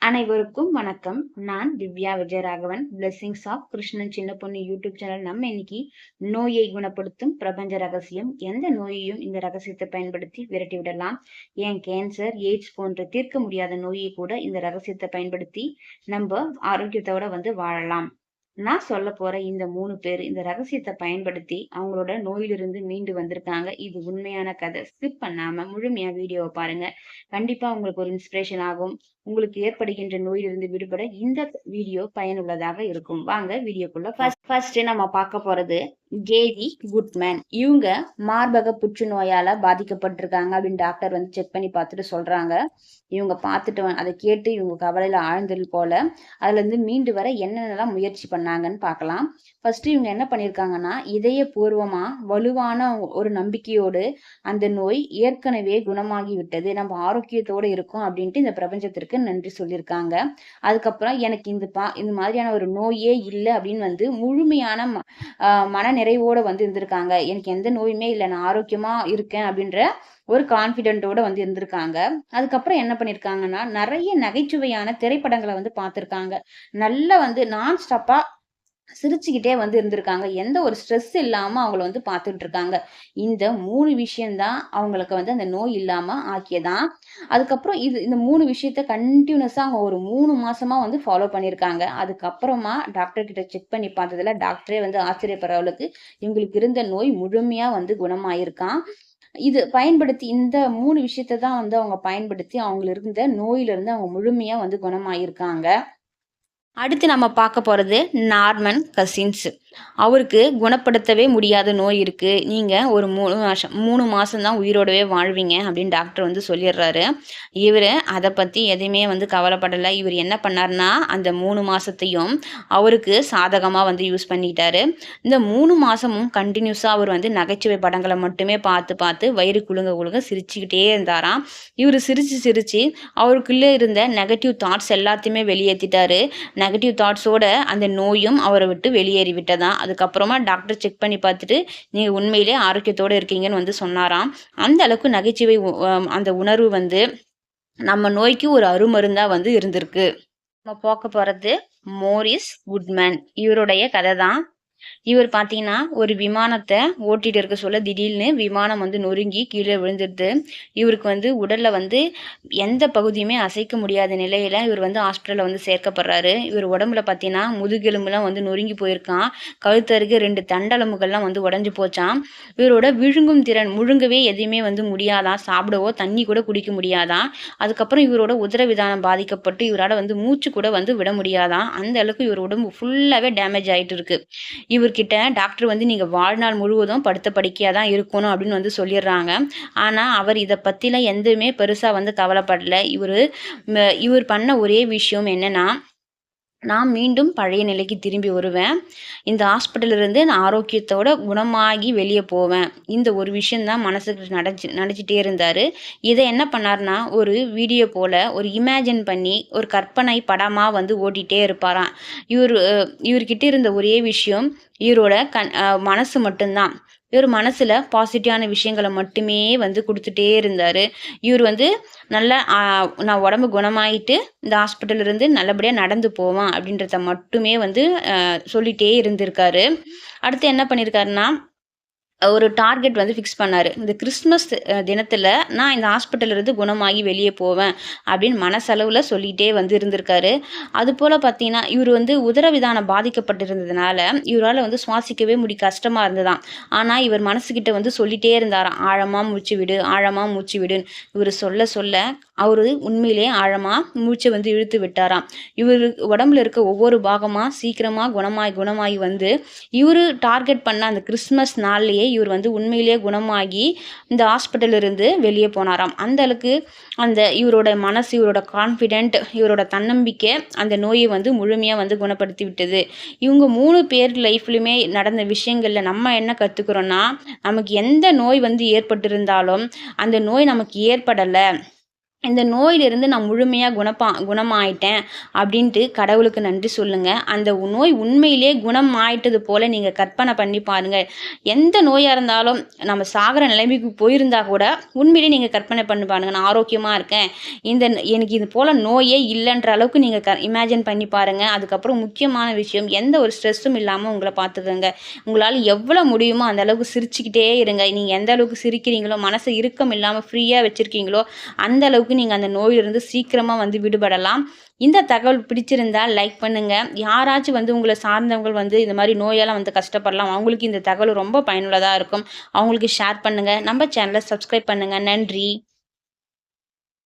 அனைவருக்கும் வணக்கம். நான் திவ்யா விஜயராகவன். பிளெஸிங்ஸ் ஆஃப் கிருஷ்ணன் சின்ன பொண்ணு யூடியூப் சேனல். நம்ம இன்னைக்கு நோயை குணப்படுத்தும் பிரபஞ்ச ரகசியம், எந்த நோயையும் இந்த ரகசியத்தை பயன்படுத்தி விரட்டி விடலாம். ஏன் கேன்சர், எய்ட்ஸ் போன்ற தீர்க்க முடியாத நோயை கூட இந்த ரகசியத்தை பயன்படுத்தி நம்ம ஆரோக்கியத்தோட வாழலாம். நான் சொல்ல போற இந்த 3 பேர் இந்த ரகசியத்தை பயன்படுத்தி அவங்களோட நோயிலிருந்து மீண்டு வந்திருக்காங்க. இது உண்மையான கதை. ஸ்கிப் பண்ணாம முழுமையா வீடியோவை பாருங்க. கண்டிப்பா உங்களுக்கு ஒரு இன்ஸ்பிரேஷன் ஆகும். உங்களுக்கு ஏற்படுகின்ற நோயிலிருந்து விடுபட இந்த வீடியோ பயனுள்ளதாக இருக்கும். வாங்க வீடியோக்குள்ள. ஃபர்ஸ்ட் நம்ம பார்க்க போறது கேதி குட்மேன். இவங்க மார்பக புற்றுநோயால பாதிக்கப்பட்டிருக்காங்க அப்படின்னு டாக்டர் செக் பண்ணி பார்த்துட்டு சொல்றாங்க. இவங்க பார்த்துட்டு அதை கேட்டு இவங்க கவலையில ஆழ்ந்தது போல அதுல இருந்து மீண்டு வர என்னென்னலாம் முயற்சி பண்ணாங்கன்னு பார்க்கலாம். ஃபர்ஸ்ட் இவங்க என்ன பண்ணியிருக்காங்கன்னா, இதயபூர்வமா வலுவான ஒரு நம்பிக்கையோடு அந்த நோய் ஏற்கனவே குணமாகி விட்டது, நம்ம ஆரோக்கியத்தோட இருக்கும் அப்படின்ட்டு இந்த பிரபஞ்சத்திற்கு நன்றி சொல்லியிருக்காங்க. அதுக்கப்புறம் எனக்கு இந்த மாதிரியான ஒரு நோயே இல்லை அப்படின்னு முழுமையான மன நிறைவோட இருந்திருக்காங்க. எனக்கு எந்த நோயுமே இல்லை, நான் ஆரோக்கியமா இருக்கேன் அப்படின்ற ஒரு கான்பிடென்ட்டோட இருந்திருக்காங்க. அதுக்கப்புறம் என்ன பண்ணிருக்காங்கன்னா, நிறைய நகைச்சுவையான திரைப்படங்களை பார்த்திருக்காங்க. நல்லா நான் ஸ்டாப்பா சிரிச்சுக்கிட்டே இருந்திருக்காங்க. எந்த ஒரு ஸ்ட்ரெஸ் இல்லாம அவங்கள பார்த்துட்டு இருக்காங்க. இந்த 3 விஷயம்தான் அவங்களுக்கு அந்த நோய் இல்லாம ஆக்கியதான். அதுக்கப்புறம் இந்த 3 விஷயத்த கண்டினியூஸா அவங்க ஒரு 3 மாசமா ஃபாலோ பண்ணியிருக்காங்க. அதுக்கப்புறமா டாக்டர் கிட்ட செக் பண்ணி பார்த்ததுல டாக்டரே ஆச்சரியப்படுற அளவுக்கு இவங்களுக்கு இருந்த நோய் முழுமையா குணமாயிருக்கான். இது பயன்படுத்தி இந்த 3 விஷயத்த தான் அவங்க பயன்படுத்தி அவங்களுக்கு இருந்த நோயிலிருந்து அவங்க முழுமையா குணமாயிருக்காங்க. அடுத்து நம்ம பார்க்க போகிறது நார்மன் கசின்ஸ். அவருக்கு குணப்படுத்தவே முடியாத நோய் இருக்குது, நீங்கள் ஒரு 3 மாதம் தான் உயிரோடவே வாழ்வீங்க அப்படின்னு டாக்டர் சொல்லிடுறாரு. இவர் அதை பற்றி எதையுமே கவலைப்படலை. இவர் என்ன பண்ணார்னா, அந்த 3 மாதத்தையும் அவருக்கு சாதகமாக யூஸ் பண்ணிக்கிட்டாரு. இந்த 3 மாதமும் கண்டினியூஸாக அவர் நகைச்சுவை படங்களை மட்டுமே பார்த்து வயிறு குலுங்க சிரிச்சுக்கிட்டே இருந்தாராம். இவர் சிரித்து அவருக்குள்ளே இருந்த நெகட்டிவ் தாட்ஸ் எல்லாத்தையுமே வெளியேற்றிட்டாரு. நெகட்டிவ் தாட்ஸோட அந்த நோயும் அவரை விட்டு வெளியேறி விட்டதான். அதுக்கப்புறமா டாக்டர் செக் பண்ணி பார்த்துட்டு நீங்கள் உண்மையிலே ஆரோக்கியத்தோடு இருக்கீங்கன்னு சொன்னாராம். அந்த அளவுக்கு நகைச்சுவை அந்த உணர்வு நம்ம நோய்க்கு ஒரு அருமருந்தா இருந்திருக்கு. நம்ம பார்க்க போகிறது மோரிஸ் குட்மேன். இவருடைய கதை தான். இவர் பார்த்தீங்கன்னா, ஒரு விமானத்தை ஓட்டிட்டு இருக்க சொல்ல திடீர்னு விமானம் நொறுங்கி கீழே விழுந்துடுது. இவருக்கு உடல்ல எந்த பகுதியுமே அசைக்க முடியாத நிலையில இவர் ஹாஸ்பிட்டலில் சேர்க்கப்படுறாரு. இவர் உடம்புல பார்த்தீங்கன்னா முதுகெலும்புலாம் நொறுங்கி போயிருக்கான். கழுத்தருக்கு 2 தண்டெலும்புகள்லாம் உடஞ்சி போச்சான். இவரோட விழுங்கும் திறன், முழுங்கவே எதையுமே முடியாதான். சாப்பிடவோ தண்ணி கூட குடிக்க முடியாதான். அதுக்கப்புறம் இவரோட உதரவிதானம் பாதிக்கப்பட்டு இவரால் மூச்சு கூட விட முடியாதான். அந்த அளவுக்கு இவர் உடம்பு ஃபுல்லாகவே டேமேஜ் ஆகிட்டு இருக்கு. இவர்கிட்ட டாக்டர் நீங்க வாழ்நாள் முழுவதும் படுத்த படுக்கையா தான் இருக்கணும் அப்படின்னு சொல்லிடுறாங்க. ஆனா அவர் இதை பத்திலாம் எதுவுமே பெருசா கவலைப்படல. இவர் பண்ண ஒரே விஷயம் என்னன்னா, நான் மீண்டும் பழைய நிலைக்கு திரும்பி வருவேன், இந்த ஹாஸ்பிட்டலிருந்து நான் ஆரோக்கியத்தோட குணமாகி வெளியே போவேன், இந்த ஒரு விஷயந்தான் மனசுக்கு நினச்சிட்டே இருந்தார். இதை என்ன பண்ணார்னா, ஒரு வீடியோ போல் ஒரு இமேஜின் பண்ணி ஒரு கற்பனை படமாக ஓட்டிகிட்டே இருப்பாராம். இவர்கிட்ட இருந்த ஒரே விஷயம் இவரோட மனசு மட்டும்தான். இவர் மனசில் பாசிட்டிவான விஷயங்களை மட்டுமே கொடுத்துட்டே இருந்தார். இவர் நல்லா நான் உடம்பு குணமாயிட்டு இந்த ஹாஸ்பிட்டலிருந்து நல்லபடியாக நடந்து போவான் அப்படின்றத மட்டுமே சொல்லிகிட்டே இருந்திருக்காரு. அடுத்து என்ன பண்ணியிருக்காருன்னா, ஒரு டார்கெட் ஃபிக்ஸ் பண்ணார். இந்த கிறிஸ்மஸ் தினத்தில் நான் இந்த ஹாஸ்பிட்டலிருந்து குணமாகி வெளியே போவேன் அப்படின்னு மனசளவில் சொல்லிகிட்டே இருந்திருக்காரு. அதுபோல் பார்த்தீங்கன்னா, இவர் உதரவிதானம் பாதிக்கப்பட்டிருந்ததுனால இவரால் சுவாசிக்கவே கஷ்டமாக இருந்ததாம். ஆனால் இவர் மனசுக்கிட்ட சொல்லிகிட்டே இருந்தாராம், ஆழமாக மூச்சு விடு, ஆழமாக மூச்சு விடுன்னு. இவர் சொல்ல அவர் உண்மையிலேயே ஆழமாக மூச்சை இழுத்து விட்டாராம். இவர் உடம்புல இருக்க ஒவ்வொரு பாகமாக சீக்கிரமாக குணமாகி இவர் டார்கெட் பண்ண அந்த கிறிஸ்மஸ் நாள்லேயே இவர் உண்மையிலேயே குணமாகி இந்த ஹாஸ்பிட்டலிருந்து வெளியே போனாராம். அந்த அளவுக்கு அந்த இவரோட மனசு, இவரோட கான்ஃபிடென்ட், இவரோட தன்னம்பிக்கை அந்த நோயை முழுமையாக குணப்படுத்தி விட்டது. இவங்க 3 பேர் லைஃப்லையுமே நடந்த விஷயங்களில் நம்ம என்ன கற்றுக்குறோன்னா, நமக்கு எந்த நோய் ஏற்பட்டிருந்தாலும் அந்த நோய் நமக்கு ஏற்படலை, இந்த நோயிலிருந்து நான் முழுமையாக குணமாயிட்டேன் அப்படின்ட்டு கடவுளுக்கு நன்றி சொல்லுங்கள். அந்த நோய் உண்மையிலே குணம் ஆயிட்டது போல் நீங்கள் கற்பனை பண்ணி பாருங்கள். எந்த நோயாக இருந்தாலும் நம்ம சாகிற நிலைமைக்கு போயிருந்தா கூட உண்மையிலே நீங்கள் கற்பனை பண்ணி பாருங்கள். நான் ஆரோக்கியமாக இருக்கேன், எனக்கு இது போல் நோயே இல்லைன்ற அளவுக்கு நீங்கள் இமேஜின் பண்ணி பாருங்கள். அதுக்கப்புறம் முக்கியமான விஷயம், எந்த ஒரு ஸ்ட்ரெஸ்ஸும் இல்லாமல் உங்களை பார்த்துக்கோங்க. உங்களால் எவ்வளோ முடியுமோ அந்த அளவுக்கு சிரிச்சுக்கிட்டே இருங்க. நீங்கள் எந்த அளவுக்கு சிரிக்கிறீங்களோ, மனசை இறுக்கம் இல்லாமல் ஃப்ரீயாக வச்சுருக்கீங்களோ அந்த அளவுக்கு நீங்கள் அந்த நோயிலிருந்து சீக்கிரமாக விடுபடலாம். இந்த தகவல் பிடிச்சிருந்தா லைக் பண்ணுங்க. யாராச்சும் உங்களை சார்ந்தவங்க இந்த மாதிரி நோயால் கஷ்டப்படலாம், அவங்களுக்கு இந்த தகவல் ரொம்ப பயனுள்ளதாக இருக்கும். அவங்களுக்கு ஷேர் பண்ணுங்க. நம்ம சேனலை சப்ஸ்கிரைப் பண்ணுங்க. நன்றி.